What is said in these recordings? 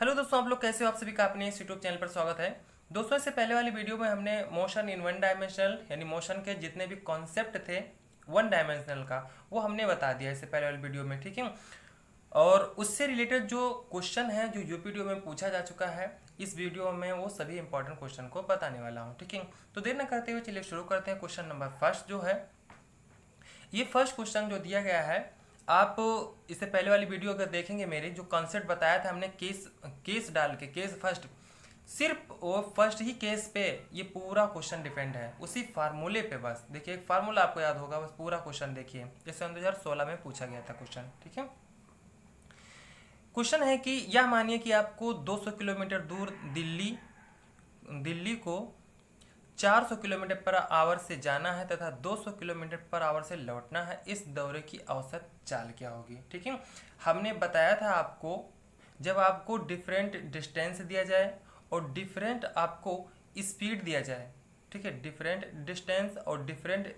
Hello दोस्तों, आप लोग कैसे हो? आप सभी का अपने इस यूट्यूब चैनल पर स्वागत है। दोस्तों, इससे पहले वाली वीडियो में हमने मोशन इन वन डायमेंशनल यानी मोशन के जितने भी कॉन्सेप्ट थे वन डायमेंशनल का, वो हमने बता दिया इससे पहले वाली वीडियो में, ठीक है। और उससे रिलेटेड जो क्वेश्चन है जो यूपीटीओ में पूछा जा चुका है, इस वीडियो में वो सभी इंपॉर्टेंट क्वेश्चन को बताने वाला हूँ, ठीक है। तो देर न करते हुए चलिए शुरू करते हैं। क्वेश्चन नंबर फर्स्ट जो है, ये फर्स्ट क्वेश्चन जो दिया गया है, आप इससे पहले वाली वीडियो अगर देखेंगे, मेरे जो कॉन्सेप्ट बताया था हमने केस केस डाल के, केस फर्स्ट, सिर्फ वो फर्स्ट ही केस पे ये पूरा क्वेश्चन डिपेंड है, उसी फार्मूले पे। बस देखिए, एक फार्मूला आपको याद होगा, बस पूरा क्वेश्चन देखिए, जैसे 2016 में पूछा गया था क्वेश्चन, ठीक है। क्वेश्चन है कि यह मानिए कि आपको 200 किलोमीटर दूर दिल्ली दिल्ली को 400 किलोमीटर पर आवर से जाना है तथा 200 किलोमीटर पर आवर से लौटना है। इस दौरे की औसत चाल क्या होगी, ठीक है। हमने बताया था आपको, जब आपको डिफरेंट डिस्टेंस दिया जाए और डिफरेंट आपको स्पीड दिया जाए, ठीक है, डिफरेंट डिस्टेंस और डिफरेंट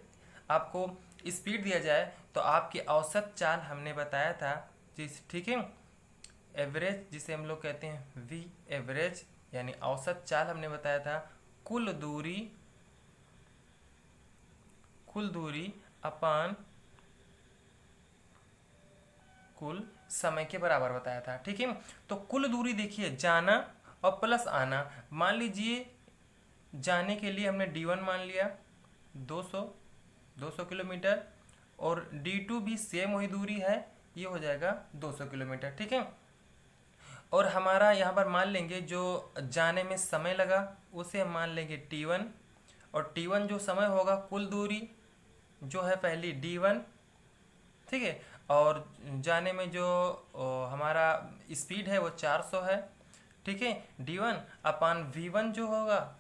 आपको स्पीड दिया जाए, तो आपकी औसत चाल हमने बताया था जिस, ठीक है, एवरेज, जिसे हम लोग कहते हैं वी एवरेज, यानी औसत चाल हमने बताया था कुल दूरी अपान कुल समय के बराबर बताया था, ठीक है। तो कुल दूरी देखिए, जाना और प्लस आना। मान लीजिए जाने के लिए हमने D1 मान लिया 200 किलोमीटर, और D2 भी सेम वही दूरी है, ये हो जाएगा 200 किलोमीटर, ठीक है। और हमारा यहाँ पर मान लेंगे जो जाने में समय लगा, उसे हम मान लेंगे T1, और T1 जो समय होगा, कुल दूरी जो है पहली D1, ठीक है, और जाने में जो हमारा स्पीड है वो 400 है, ठीक है। D1 अपान V1 जो होगा,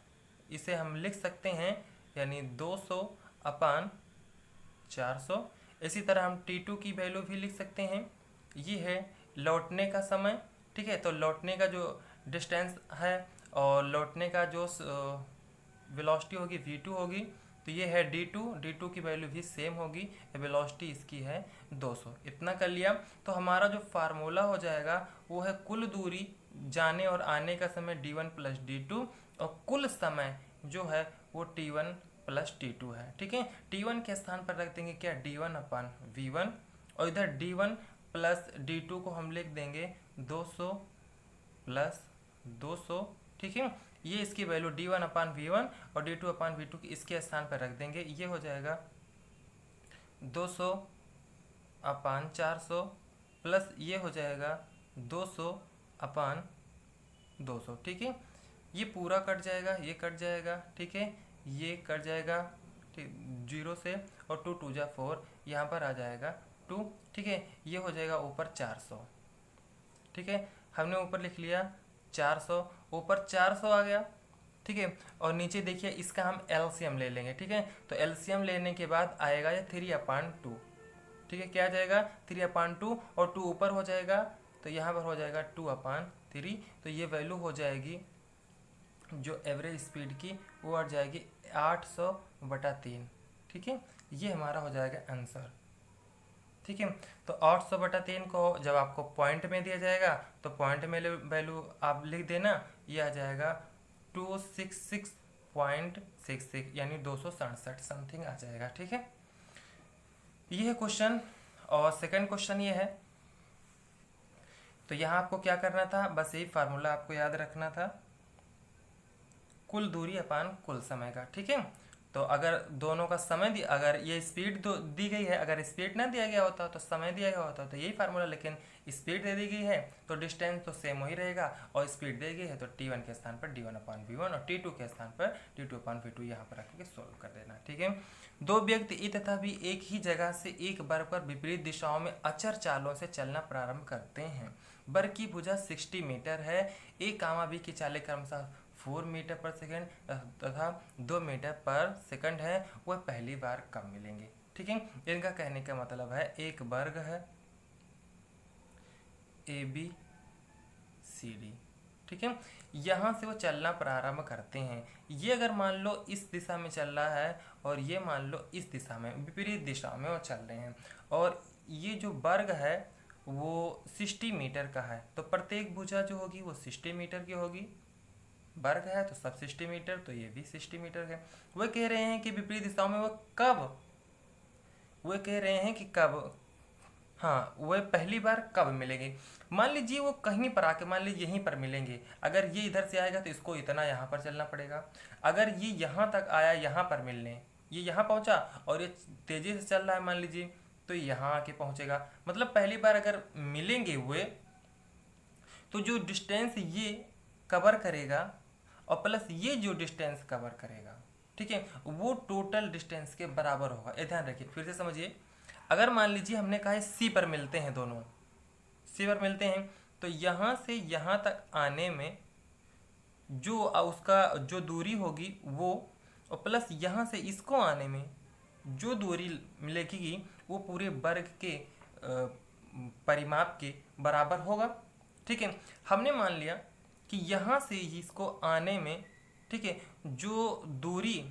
इसे हम लिख सकते हैं, यानी 200 अपान 400। इसी तरह हम T2 की वैल्यू भी लिख सकते हैं, ये है लौटने का समय, ठीक है। तो लौटने का जो डिस्टेंस है और लौटने का जो वेलोसिटी होगी V2 होगी, तो ये है D2 की वैल्यू भी सेम होगी, वेलोसिटी इसकी है 200। इतना कर लिया, तो हमारा जो फार्मूला हो जाएगा वो है कुल दूरी जाने और आने का समय D1 प्लस D2, और कुल समय जो है वो T1 प्लस T2 है, ठीक है। T1 के स्थान पर रख देंगे क्या, D1 अपान V1, और इधर D1 प्लस D2 को हम लिख देंगे 200 प्लस 200, ठीक है। ये इसकी वैल्यू D1 अपान V1 और D2 अपान V2 की इसके स्थान पर रख देंगे, ये हो जाएगा 200 अपान 400 प्लस ये हो जाएगा 200 अपान 200, ठीक है। ये पूरा कट जाएगा, ये कट जाएगा, ठीक है, ये कट जाएगा, ठीक, 0 से, और 2 2 जा 4, यहाँ पर आ जाएगा 2, ठीक है। ये हो जाएगा ऊपर 400, ठीक है। हमने ऊपर लिख लिया 400, ऊपर 400 आ गया, ठीक है। और नीचे देखिए, इसका हम एलसीएम ले लेंगे, ठीक है। तो एलसीएम लेने के बाद आएगा ये 3/2, ठीक है। क्या आ जाएगा 3/2, और 2 ऊपर हो जाएगा, तो यहाँ पर हो जाएगा 2/3। तो ये वैल्यू हो जाएगी जो एवरेज स्पीड की, वो आ जाएगी 800/3, ठीक है। ये हमारा हो जाएगा आंसर, ठीक है। तो 800/3 को जब आपको पॉइंट में दिया जाएगा, तो पॉइंट में वैल्यू आप लिख देना, ये आ जाएगा 266.66, यानी 267 समथिंग आ जाएगा, ठीक है। ये है क्वेश्चन। और सेकंड क्वेश्चन ये है, तो यहाँ आपको क्या करना था, बस यही फार्मूला आपको याद रखना था, कुल दूरी अपान कुल समय का, ठीक है। तो अगर दोनों का समय अगर ये स्पीड तो दी गई है, अगर स्पीड ना दिया गया होता तो समय दिया गया होता, तो यही फार्मूला, लेकिन स्पीड दे दी गई है तो डिस्टेंस तो सेम वही रहेगा, और स्पीड दे गई है तो T1 के स्थान पर D1 अपान V1 और T2 के स्थान पर D2 अपान V2 यहाँ पर रख के सोल्व कर देना, ठीक है। दो व्यक्ति ए तथा भी एक ही जगह से एक वर्ग पर विपरीत दिशाओं में अचर चालों से चलना प्रारंभ करते हैं। वर्ग की भुजा 60 मीटर है, ए कामा बी की चालें क्रमशः 4 मीटर पर सेकंड तथा 2 मीटर पर सेकंड है, वह पहली बार कब मिलेंगे, ठीक है। इनका कहने का मतलब है, एक वर्ग है ABCD, ठीक है। यहाँ से वो चलना प्रारंभ करते हैं। ये अगर मान लो इस दिशा में चल रहा है, और ये मान लो इस दिशा में, विपरीत दिशा में वो चल रहे हैं, और ये जो वर्ग है वो 60 मीटर का है, तो प्रत्येक भुजा जो होगी वो 60 मीटर की होगी। वर्ग है तो सब 60 मीटर, तो ये भी 60 मीटर है। वो कह रहे हैं कि विपरीत दिशाओं में वो कह रहे हैं कि कब, हाँ, वह पहली बार कब मिलेंगे। मान लीजिए वो कहीं पर आके, मान लीजिए यहीं पर मिलेंगे। अगर ये इधर से आएगा तो इसको इतना यहाँ पर चलना पड़ेगा। अगर ये यहाँ तक आया यहाँ पर मिलने, ये यहाँ पहुँचा और ये तेजी से चल रहा है मान लीजिए, तो यहाँ आके पहुँचेगा। मतलब पहली बार अगर मिलेंगे वे, तो जो डिस्टेंस ये कवर करेगा और प्लस ये जो डिस्टेंस कवर करेगा, ठीक है, वो टोटल डिस्टेंस के बराबर होगा। ये ध्यान रखिए, फिर से समझिए। अगर मान लीजिए हमने कहा है सी पर मिलते हैं, दोनों सी पर मिलते हैं, तो यहाँ से यहाँ तक आने में जो उसका जो दूरी होगी वो, और प्लस यहाँ से इसको आने में जो दूरी मिलेगी वो पूरे वर्ग के परिमाप के बराबर होगा। ठीक है, हमने मान लिया कि यहाँ से इसको आने में, ठीक है, जो दूरी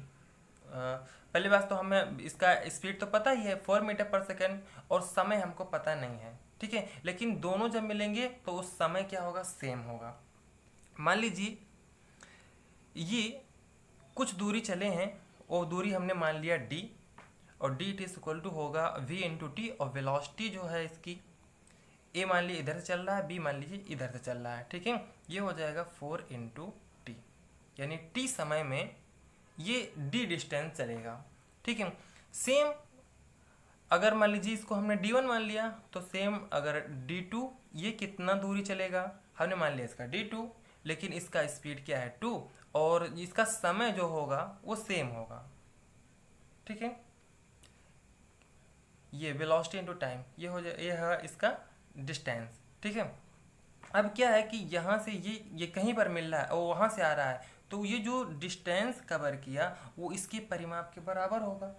पहली बात तो हमें इसका स्पीड तो पता ही है 4 मीटर पर सेकेंड, और समय हमको पता नहीं है, ठीक है, लेकिन दोनों जब मिलेंगे तो उस समय क्या होगा, सेम होगा। मान लीजिए ये कुछ दूरी चले हैं, और दूरी हमने मान लिया d, और डी इज इक्वल टू होगा v इंटू टी, और वेलोसिटी जो है इसकी a मान लीजिए इधर से चल रहा है, b मान लीजिए इधर से चल रहा है, ठीक है, ये हो जाएगा 4 इंटू टी, यानी t समय में ये d डिस्टेंस चलेगा। ठीक है, सेम अगर मान लीजिए इसको हमने d1 मान लिया, तो सेम अगर d2, ये कितना दूरी चलेगा, हमने मान लिया इसका d2, लेकिन इसका स्पीड क्या है 2, और इसका समय जो होगा वो सेम होगा। ठीक है, ये वेलोसिटी इनटू टाइम, ये हो जाए, ये है इसका डिस्टेंस। ठीक है, अब क्या है कि यहाँ से ये कहीं पर मिल रहा है और वहाँ से आ रहा है, तो ये जो डिस्टेंस कवर किया वो इसके परिमाप के बराबर होगा।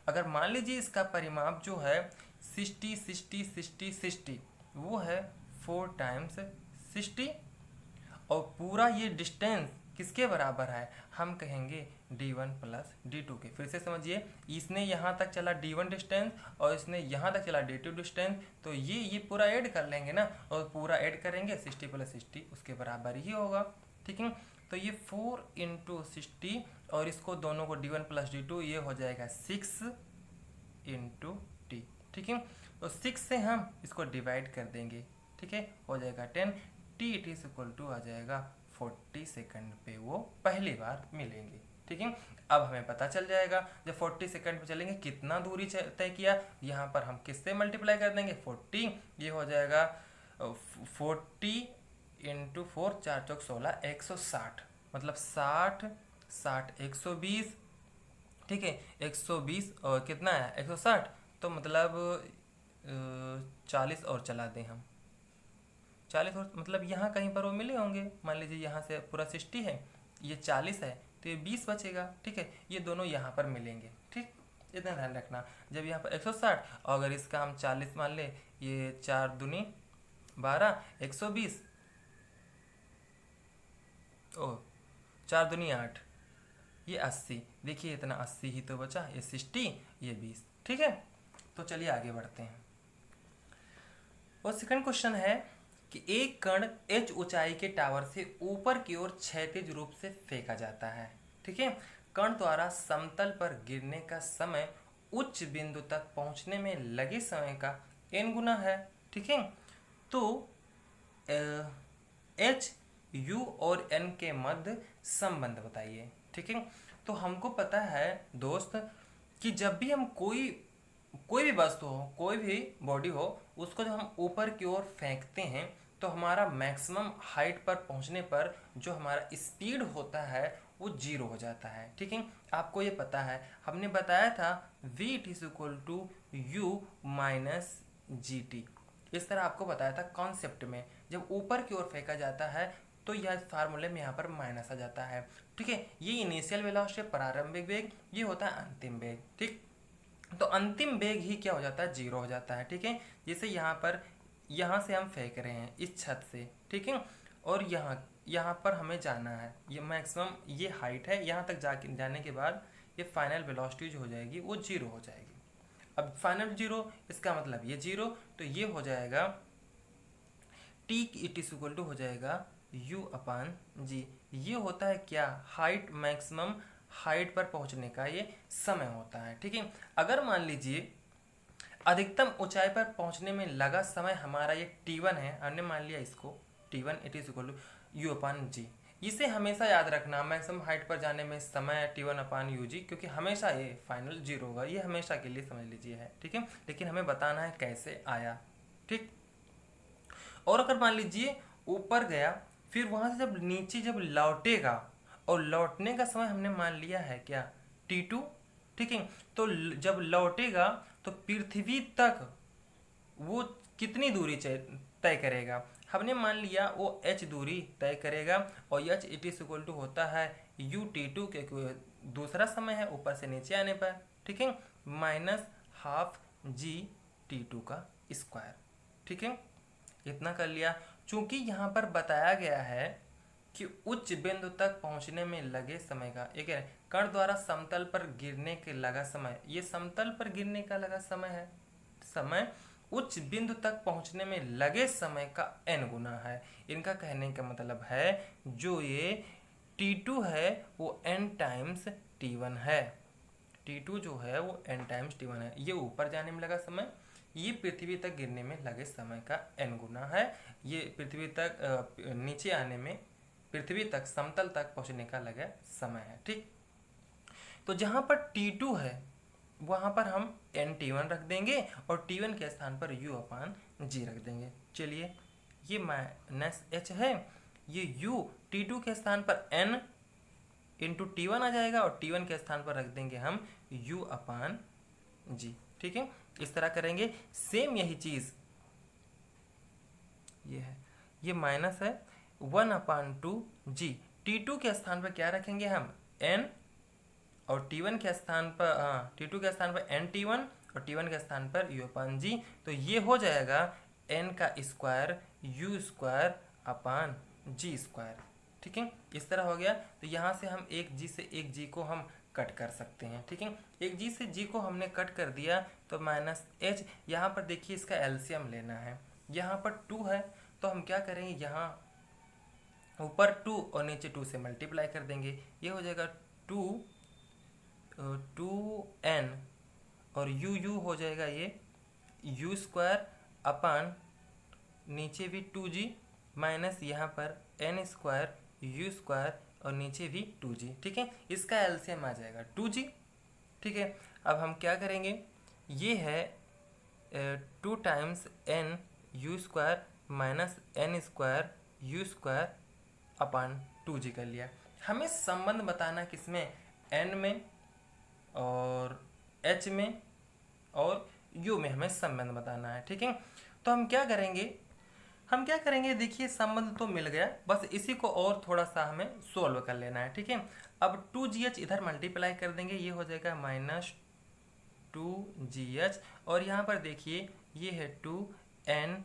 अगर मान लीजिए इसका परिमाप जो है 60 60 60 60, वो है 4 टाइम्स 60, और पूरा ये डिस्टेंस किसके बराबर है, हम कहेंगे d1 प्लस d2 के। फिर से समझिए, इसने यहाँ तक चला d1 डिस्टेंस और इसने यहाँ तक चला d2 डिस्टेंस, तो ये पूरा ऐड कर लेंगे ना, और पूरा ऐड करेंगे 60 प्लस 60 उसके बराबर ही होगा। ठीक है, तो ये 4 इंटू 60, और इसको दोनों को d1 प्लस d2, ये हो जाएगा 6 इंटू टी। ठीक है, तो 6 से हम इसको डिवाइड कर देंगे, ठीक है, हो जाएगा 10, t it is equal to आ जाएगा 40 सेकंड पे वो पहली बार मिलेंगे। ठीक है, अब हमें पता चल जाएगा जब 40 सेकंड पे चलेंगे कितना दूरी तय किया, यहाँ पर हम किससे मल्टीप्लाई कर देंगे 40, ये हो जाएगा 40 इंटू 4, 4 चौक 16, 160, मतलब 60 60 120, ठीक है, 120 और कितना है 160, तो मतलब 40 और चला दें हम, 40 और मतलब यहाँ कहीं पर वो मिले होंगे। मान लीजिए यहाँ से पूरा 60 है, ये 40 है, तो ये 20 बचेगा। ठीक है, ये दोनों यहाँ पर मिलेंगे। ठीक, इतना ध्यान रखना, जब यहाँ पर 160 और अगर इसका हम 40 मान ले, ये 4 दूनी 12, 120, ओ 4 दूनी 8, ये 80, देखिए इतना 80 ही तो बचा, ये 60, ये 20। ठीक है, तो चलिए आगे बढ़ते हैं। और सेकंड क्वेश्चन है कि एक कण h ऊंचाई के टावर से ऊपर की ओर क्षैतिज रूप से फेंका जाता है। ठीक है, कण द्वारा समतल पर गिरने का समय उच्च बिंदु तक पहुंचने में लगे समय का n गुना है। ठीक है, तो h, u और n के मध्य संबंध बताइए। ठीक है, तो हमको पता है दोस्त कि जब भी हम कोई भी वस्तु हो, कोई भी बॉडी हो, उसको जब हम ऊपर की ओर फेंकते हैं तो हमारा मैक्सिमम हाइट पर पहुंचने पर जो हमारा स्पीड होता है वो 0 हो जाता है। ठीक है, आपको ये पता है, हमने बताया था v is equal to u minus g t, इस तरह आपको बताया था कॉन्सेप्ट में। जब ऊपर की ओर फेंका जाता है तो यह फार्मूले में यहाँ पर माइनस आ जाता है। ठीक है, ये इनिशियल वेलोसिटी, प्रारंभिक वेग, ये होता है अंतिम वेग। ठीक, तो अंतिम वेग ही क्या हो जाता है, 0 हो जाता है। ठीक है, जैसे यहाँ से हम फेंक रहे हैं इस छत से, ठीक है, और यहाँ पर हमें जाना है, ये मैक्सिमम ये हाइट है, यहाँ तक जाने के बाद ये फाइनल वेलोसिटी जो हो जाएगी वो 0 हो जाएगी। अब फाइनल 0, इसका मतलब ये 0, तो ये हो जाएगा t it is equal to हो जाएगा u अपान जी। ये होता है क्या, हाइट, मैक्सिमम हाइट पर पहुंचने का ये समय होता है। ठीक है, अगर मान लीजिए अधिकतम ऊंचाई पर पहुंचने में लगा समय हमारा ये t1 है, हमने मान लिया इसको t1 it is equal to u upon g. इसे हमेशा याद रखना, मैक्सिमम हाइट पर जाने में समय t1 अपान यू जी, क्योंकि हमेशा ये फाइनल जीरो होगा, ये हमेशा के लिए समझ लीजिए है। ठीक है, लेकिन हमें बताना है कैसे आया। ठीक, और अगर मान लीजिए ऊपर गया, फिर वहां से जब नीचे जब लौटेगा, और लौटने का समय हमने मान लिया है क्या t2। ठीक है, तो जब लौटेगा तो पृथ्वी तक वो कितनी दूरी तय करेगा, हमने मान लिया वो h दूरी तय करेगा, और h it is equal to होता है u t2, क्योंकि दूसरा समय है ऊपर से नीचे आने पर। ठीक है, माइनस हाफ g t2 का स्क्वायर। ठीक है, इतना कर लिया। चूंकि यहाँ पर बताया गया है कि उच्च बिंदु तक पहुंचने में लगे समय का, एक है कण द्वारा समतल पर गिरने के लगा समय, ये समतल पर गिरने का लगा समय है, समय उच्च बिंदु तक पहुंचने में लगे समय का n गुना है। इनका कहने का मतलब है जो ये t2 है वो n टाइम्स t1 है, t2 जो है वो n टाइम्स t1 है। ये ऊपर जाने में लगा समय, ये पृथ्वी तक गिरने में लगे समय का n गुना है, ये पृथ्वी तक नीचे आने में, पृथ्वी तक समतल तक पहुंचने का लगा समय है। ठीक, तो जहां पर t2 है वहां पर हम n t1 रख देंगे, और t1 के स्थान पर u अपान जी रख देंगे। चलिए, ये माइनस h है, ये u t2 के स्थान पर n इंटू t1 आ जाएगा, और t1 के स्थान पर रख देंगे हम u अपान जी। ठीक है, इस तरह करेंगे। सेम यही चीज ये है, ये माइनस है 1 अपान टू जी, t2 के स्थान पर क्या रखेंगे हम n, और t1 के स्थान पर t2 के स्थान पर n t1, और t1 के स्थान पर u अपान जी। तो ये हो जाएगा n का स्क्वायर u स्क्वायर अपान जी स्क्वायर। ठीक है, इस तरह हो गया। तो यहाँ से हम एक g से एक g को हम कट कर सकते हैं। ठीक है, एक g से g को हमने कट कर दिया, तो माइनस h, यहाँ पर देखिए इसका एलसीएम लेना है, यहाँ पर 2 है, तो हम क्या करेंगे, यहाँ ऊपर 2 और नीचे 2 से मल्टीप्लाई कर देंगे, ये हो जाएगा 2n, और u हो जाएगा ये u स्क्वायर अपान नीचे भी 2g, माइनस यहाँ पर n स्क्वायर u स्क्वायर, और नीचे भी 2g। ठीक है, इसका एलसीएम आ जाएगा 2g। ठीक है, अब हम क्या करेंगे, ये है 2 times n u square minus n square u square upon 2g कर लिया। हमें संबंध बताना किसमें, n में और h में और u में हमें संबंध बताना है। ठीक है, तो हम क्या करेंगे, देखिए संबंध तो मिल गया, बस इसी को और थोड़ा सा हमें सोल्व कर लेना है। ठीक है, अब 2gh इधर मल्टीप्लाई कर देंगे, ये हो जाएगा माइनस 2gh, और यहाँ पर देखिए ये है 2n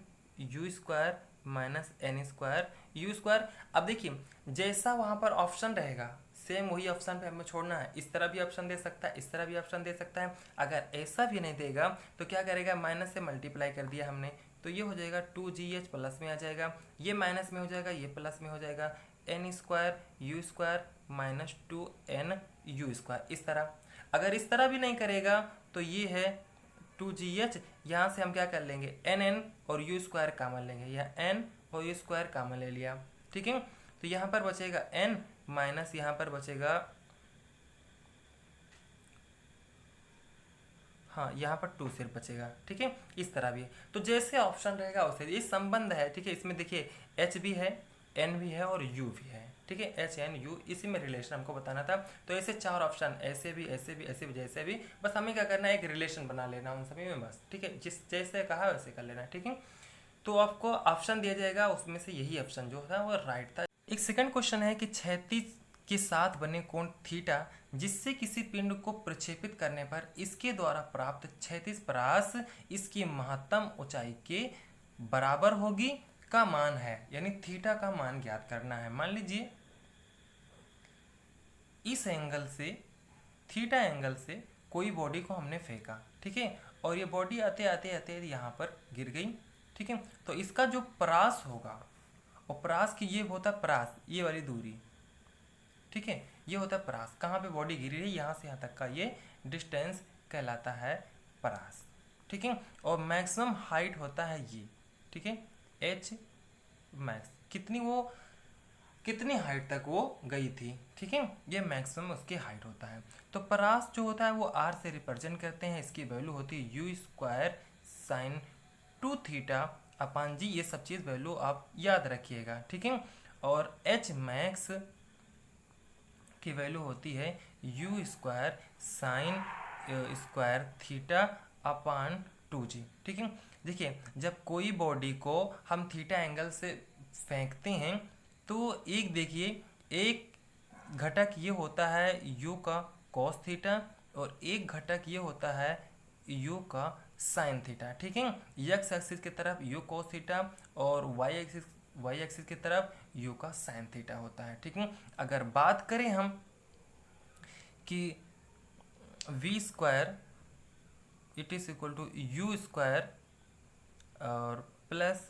u square minus n square u square. अब देखिए जैसा वहाँ पर ऑप्शन रहेगा सेम वही ऑप्शन पे हमें छोड़ना है, इस तरह भी ऑप्शन दे सकता है, इस तरह भी ऑप्शन दे सकता है। अगर ऐसा भी नहीं देगा तो क्या करेगा, माइनस से मल्टीप्लाई कर दिया हमने, तो ये हो जाएगा 2gh प्लस में आ जाएगा, ये माइनस में हो जाएगा, ये प्लस में हो जाएगा, n square u square minus 2n u square. इस तरह, अगर इस तरह भी नहीं करेगा तो ये है 2gh, यहाँ से हम क्या कर लेंगे nn और u स्क्वायर कॉमन लेंगे, यह n और u स्क्वायर कॉमन ले लिया। ठीक है, तो यहाँ पर बचेगा n माइनस यहाँ पर बचेगा, हाँ यहाँ पर 2 सिर्फ बचेगा। ठीक है, इस तरह भी है, तो जैसे ऑप्शन रहेगा वैसे ये संबंध है। ठीक है, इसमें देखिए h भी है, n भी है और u भी है। ठीक है, h n u, इसी में रिलेशन हमको बताना था। तो ऐसे 4 ऑप्शन, ऐसे भी ऐसे भी ऐसे भी जैसे भी, बस हमें क्या करना है, एक रिलेशन बना लेना उन सभी में बस। ठीक है, जिस जैसे कहा वैसे कर लेना। ठीक है, तो आपको ऑप्शन दिया जाएगा, उसमें से यही ऑप्शन जो था वो राइट था। एक सेकंड क्वेश्चन है कि क्षैतिज के साथ बने कोण थीटा जिससे किसी पिंड को प्रक्षेपित करने पर इसके द्वारा प्राप्त क्षैतिज परास इसकी महत्तम ऊंचाई के बराबर होगी का मान है, यानी थीटा का मान ज्ञात करना है। मान लीजिए इस एंगल से, थीटा एंगल से कोई बॉडी को हमने फेंका, ठीक है, और ये बॉडी आते आते आते यहाँ पर गिर गई, ठीक है। तो इसका जो परास होगा, और परास की ये होता है परास, ये वाली दूरी, ठीक है, ये होता है परास। कहाँ पे बॉडी गिरी रही, यहाँ से यहाँ तक का ये डिस्टेंस कहलाता है परास, ठीक है। और मैक्सिमम हाइट होता है ये, ठीक है, एच मैक्स, कितनी हाइट तक वो गई थी, ठीक है, ये मैक्सिमम उसकी हाइट होता है। तो परास जो होता है वो आर से रिप्रेजेंट करते हैं, इसकी वैल्यू होती है u square sine 2 theta upon g, ये सब चीज़ वैल्यू आप याद रखिएगा, ठीक है। और एच मैक्स की वैल्यू होती है u square sine square theta upon 2g, ठीक है। देखिए जब कोई बॉडी को हम थीटा एंगल से फेंकते हैं तो एक देखिए, एक घटक ये होता है यू का कॉस थीटा, और एक घटक ये होता है यू का साइन थीटा, ठीक है। एक्स एक्सिस की तरफ यू कॉस थीटा और वाई एक्सिस की तरफ यू का साइन थीटा होता है, ठीक है। अगर बात करें हम कि v square it is equal to u square और प्लस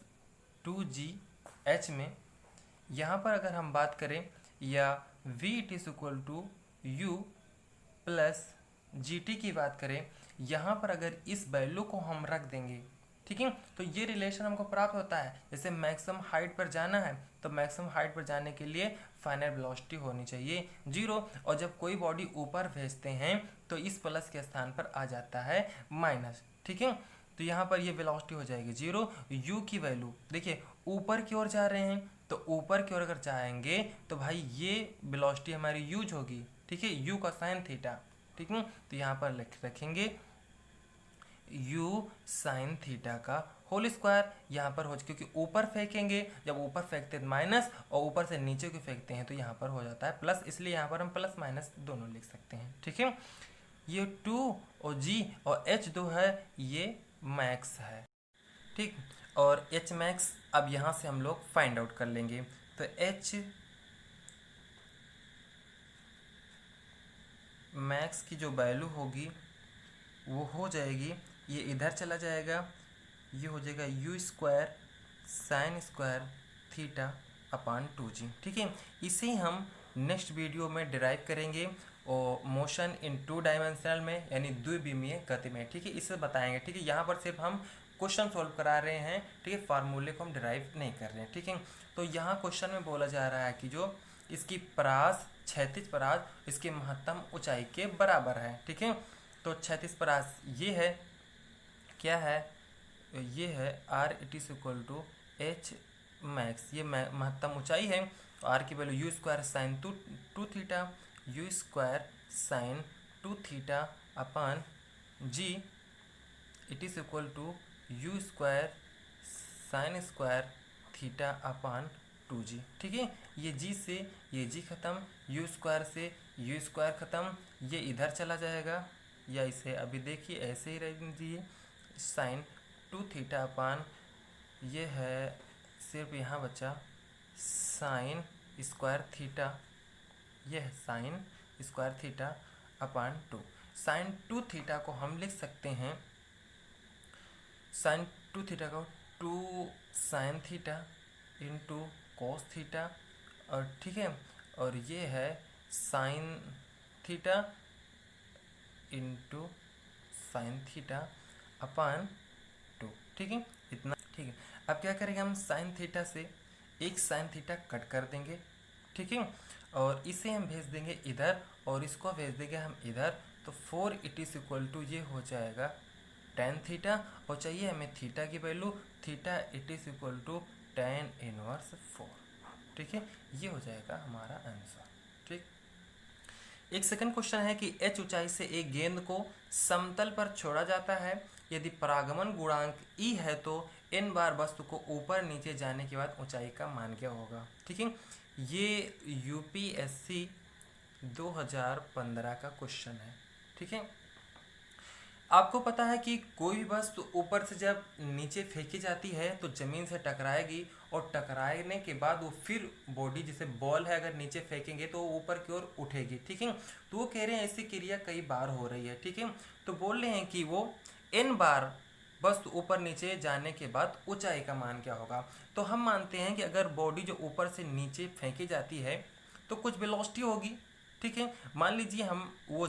2g h में, यहाँ पर अगर हम बात करें, या v it is equal to u plus g t की बात करें, यहाँ पर अगर इस वैल्यू को हम रख देंगे, ठीक है, तो ये रिलेशन हमको प्राप्त होता है। जैसे मैक्सिमम हाइट पर जाना है तो मैक्सिमम हाइट पर जाने के लिए फाइनल वेलोसिटी होनी चाहिए 0, और जब कोई बॉडी ऊपर भेजते हैं तो इस प्लस के स्थान पर आ जाता है माइनस, ठीक है। तो यहाँ पर ये वेलोसिटी हो जाएगी 0। u की वैल्यू देखिए, ऊपर की ओर जा रहे हैं तो ऊपर की ओर अगर जाएंगे तो भाई ये वेलोसिटी हमारी यूज होगी, ठीक है, u का साइन थीटा, ठीक है। तो यहाँ पर रखेंगे u साइन थीटा का होल स्क्वायर, यहाँ पर हो, क्योंकि ऊपर फेंकेंगे, जब ऊपर फेंकते हैं माइनस और ऊपर से नीचे को फेंकते हैं तो यहाँ पर हो जाता है प्लस, इसलिए यहाँ पर हम प्लस माइनस दोनों लिख सकते हैं, ठीक है। ये 2 और g और h दो है, ये मैक्स है, ठीक। और h मैक्स अब यहाँ से हम लोग फाइंड आउट कर लेंगे। तो h मैक्स की जो वैल्यू होगी वो हो जाएगी, ये इधर चला जाएगा, ये हो जाएगा you square sine square theta upon 2g, ठीक है। इसे हम नेक्स्ट वीडियो में डिराइव करेंगे और मोशन इन 2 डायमेंशनल में, यानी द्विविमीय गति में, ठीक है, इसे बताएंगे, ठीक है। यहाँ पर सिर्फ हम क्वेश्चन सॉल्व करा रहे हैं, ठीक है, फार्मूले को हम डिराइव नहीं कर रहे हैं, ठीक है। तो यहाँ क्वेश्चन में बोला जा रहा है कि जो इसकी परास, क्षैतिज परास इसकी महत्तम ऊंचाई के बराबर है, ठीक है। तो क्षैतिज परास ये है, क्या है, ये है R it is equal to H max, ये महत्तम ऊंचाई है। आर की value u square sine 2 theta, u square sine 2 theta upon g it is equal to u square sine square theta upon 2g, ठीक है। ये g से ये g खत्म, यू स्क्वायर से यू स्क्वायर खत्म, ये इधर चला जाएगा, या इसे अभी देखिए ऐसे ही रहने दीजिए, साइन 2 थीटा अपान, ये है सिर्फ यहाँ बचा साइन स्क्वायर थीटा, ये है sine square theta upon 2। Sine 2 theta को हम लिख सकते हैं, साइन 2 थीटा को 2 sine theta into cos theta, और ठीक है, और ये है sine theta into sine theta upon 2, ठीक है, इतना, ठीक है। अब क्या करेंगे, हम साइन थीटा से एक साइन थीटा कट कर देंगे, ठीक है, और इसे हम भेज देंगे इधर और इसको भेज देंगे हम इधर, तो 4 इट इज इक्वल टू ये हो जाएगा टेन थीटा, और चाहिए हमें थीटा की value, theta it is equal to tan inverse 4, ठीक है, ये हो जाएगा हमारा आंसर, ठीक। एक सेकंड क्वेश्चन है कि h ऊंचाई से एक गेंद को समतल पर छोड़ा जाता है, यदि परागमन गुणांक e है तो n बार वस्तु को ऊपर नीचे जाने के बाद ऊंचाई का मान क्या होगा, ठीक है। ये यूपीएससी 2015 का क्वेश्चन है, ठीक है। आपको पता है कि कोई भी वस्तु ऊपर से जब नीचे फेंकी जाती है तो ज़मीन से टकराएगी, और टकराने के बाद वो फिर बॉडी, जैसे बॉल है, अगर नीचे फेंकेंगे तो वो ऊपर की ओर उठेगी, ठीक है। तो वो कह रहे हैं ऐसी क्रिया कई बार हो रही है, ठीक है। तो बोल रहे हैं कि वो n बार बस ऊपर नीचे जाने के बाद ऊंचाई का मान क्या होगा। तो हम मानते हैं कि अगर बॉडी जो ऊपर से नीचे फेंकी जाती है तो कुछ वेलोसिटी होगी, ठीक है। मान लीजिए हम वो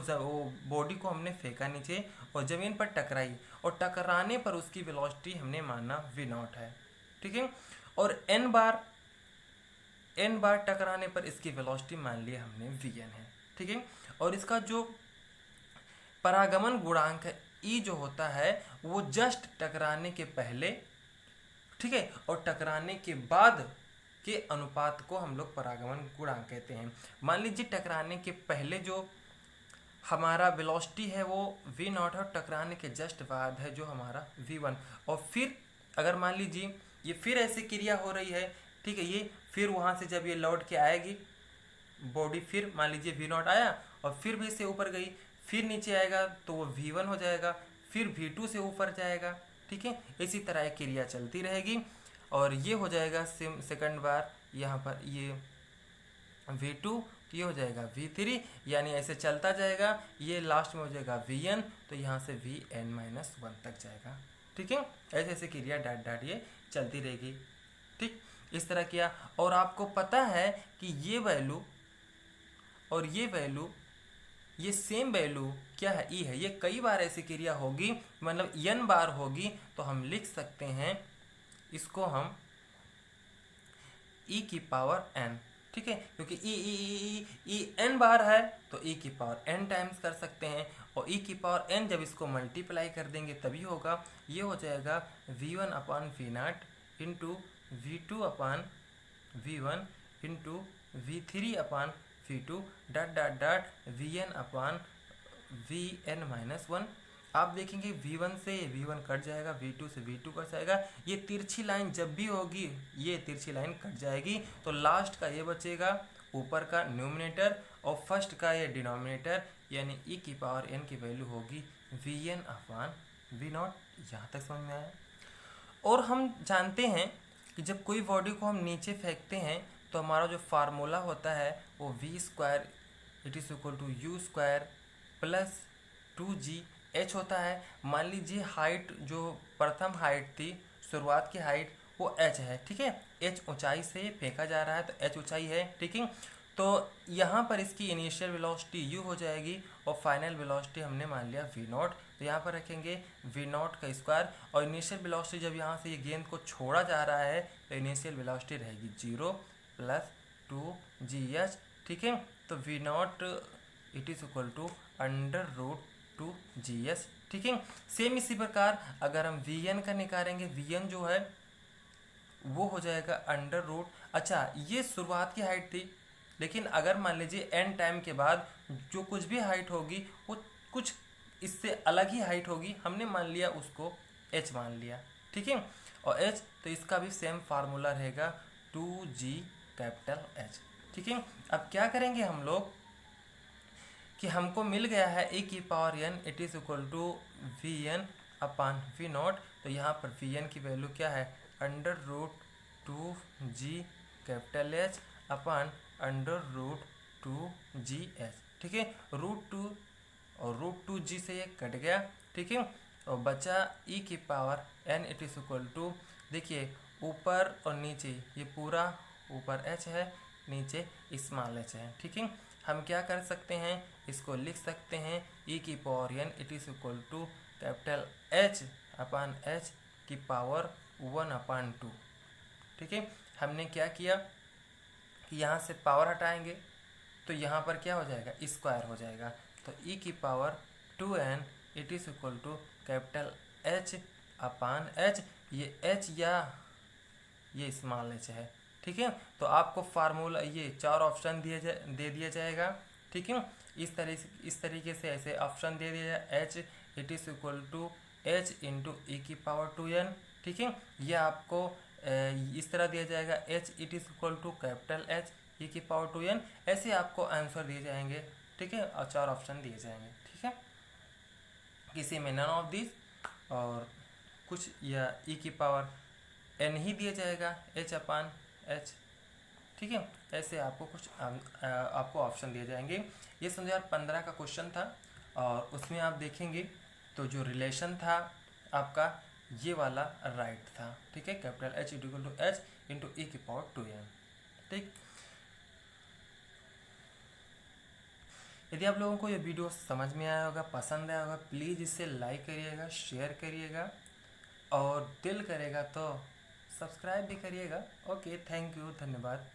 बॉडी को हमने फेंका नीचे और ज़मीन पर टकराई, और टकराने पर उसकी वेलोसिटी हमने माना v0 है, ठीक है। और n बार टकराने पर इसकी वेलोसिटी मान लिया हमने vn है, ठीक है। और इसका जो परागमन गुणांक है e जो होता है वो जस्ट टकराने के पहले, ठीक है, और टकराने के बाद के अनुपात को हम लोग परागमन गुणांक कहते हैं। मान लीजिए टकराने के पहले जो हमारा वेलोसिटी है वो v0 है, और टकराने के जस्ट बाद है जो हमारा v1। और फिर अगर मान लीजिए ये फिर ऐसी क्रिया हो रही है, ठीक है, ये फिर वहाँ से जब ये लौट के आएगी बॉडी, फिर मान लीजिए v0 आया और फिर भी इससे ऊपर गई, फिर नीचे आएगा तो वो v1 हो जाएगा, फिर v2 से ऊपर जाएगा, ठीक है। इसी तरह एक क्रिया चलती रहेगी और ये हो जाएगा सेकंड बार यहाँ पर ये v2, ये हो जाएगा v3, यानी ऐसे चलता जाएगा, ये लास्ट में हो जाएगा vn, तो यहाँ से vn-1 तक जाएगा, ठीक है। ऐसे ऐसे क्रिया डॉट डॉट ये चलती रहेगी, ठीक। इस तरह किया। और आपको पता है कि ये वैल्यू और ये वैल्यू, ये सेम वैल्यू क्या है, ई है। ये कई बार ऐसी क्रिया होगी, मतलब n बार होगी, तो हम लिख सकते हैं इसको हम e की पावर n, ठीक है, क्योंकि ई n बार है तो e की पावर n टाइम्स कर सकते हैं, और e की पावर n जब इसको मल्टीप्लाई कर देंगे तभी होगा। ये हो जाएगा v1/v0 into v2/v1 into v3/v2 dot dot dot vn/vn-1। आप देखेंगे v1 से v1 कट जाएगा, v2 से v2 कट जाएगा। ये तिरछी लाइन जब भी होगी ये तिरछी लाइन कट जाएगी, तो लास्ट का ये बचेगा ऊपर का न्यूमिनेटर और फर्स्ट का ये डिनोमिनेटर, यानी e की पावर n की वैल्यू होगी vn/v0। यहाँ तक समझ में आया। और हम जानते हैं कि जब कोई बॉडी को हम नीचे फेंकते हैं तो हमारा जो फार्मूला होता है वो v² = u² प्लस 2gh होता है। मान लीजिए हाइट जो प्रथम हाइट थी, शुरुआत की हाइट वो h है, ठीक है। h ऊंचाई से फेंका जा रहा है तो h ऊंचाई है, ठीक है। तो यहाँ पर इसकी इनिशियल वेलोसिटी u हो जाएगी और फाइनल वेलोसिटी हमने मान लिया v0, तो यहाँ पर रखेंगे v0 का स्क्वायर। और इनिशियल वेलोसिटी जब यहाँ से ये गेंद को छोड़ा जा रहा है तो इनिशियल वेलोसिटी रहेगी 0 प्लस 2gh, ठीक है। तो v0 = √2gh, ठीक है। सेम इसी प्रकार अगर हम vn का निकालेंगे, vn जो है वो हो जाएगा √, अच्छा ये शुरुआत की हाइट थी, लेकिन अगर मान लीजिए n टाइम के बाद जो कुछ भी हाइट होगी वो कुछ इससे अलग ही हाइट होगी, हमने मान लिया उसको h मान लिया, ठीक है। और h तो इसका भी सेम फार्मूला रहेगा 2gH, ठीक है। अब क्या करेंगे हम लोग कि हमको मिल गया है e की पावर n = vn/v0, तो यहाँ पर vn की वैल्यू क्या है √2gH √2gh, ठीक है। √2 और √2g से ये कट गया, ठीक है। और बचा e की पावर n = देखिए ऊपर और नीचे ये पूरा ऊपर h है, नीचे स्मॉल h है, ठीक है। हम क्या कर सकते हैं, इसको लिख सकते हैं e की पावर n = H/h की पावर 1/2, ठीक है। हमने क्या किया कि यहाँ से पावर हटाएंगे तो यहाँ पर क्या हो जाएगा, स्क्वायर हो जाएगा। तो e की पावर 2n = H/h, ये h या ये स्मॉल h है, ठीक है। तो आपको फार्मूला ये 4 ऑप्शन दे दिया जाएगा, ठीक है। इस तरीके से ऐसे ऑप्शन दे दिया जाए, h = h × e की पावर 2n, ठीक है। यह आपको इस तरह दिया जाएगा h = H e की पावर 2n, ऐसे आपको आंसर दिए जाएंगे, ठीक है। और 4 ऑप्शन दिए जाएंगे, ठीक है। किसी में नन ऑफ दिस और कुछ या e की पावर n ही दिया जाएगा H/h, ठीक है। ऐसे आपको कुछ आपको ऑप्शन दिए जाएंगे। ये 2015 का क्वेश्चन था और उसमें आप देखेंगे तो जो रिलेशन था आपका ये वाला राइट था, ठीक है। Capital H equal to H into e की पावर 2m, ठीक। यदि आप लोगों को ये वीडियो समझ में आया होगा, पसंद आया होगा, प्लीज़ इसे लाइक करिएगा, शेयर करिएगा और दिल करेगा तो सब्सक्राइब भी करिएगा। ओके, थैंक यू, धन्यवाद।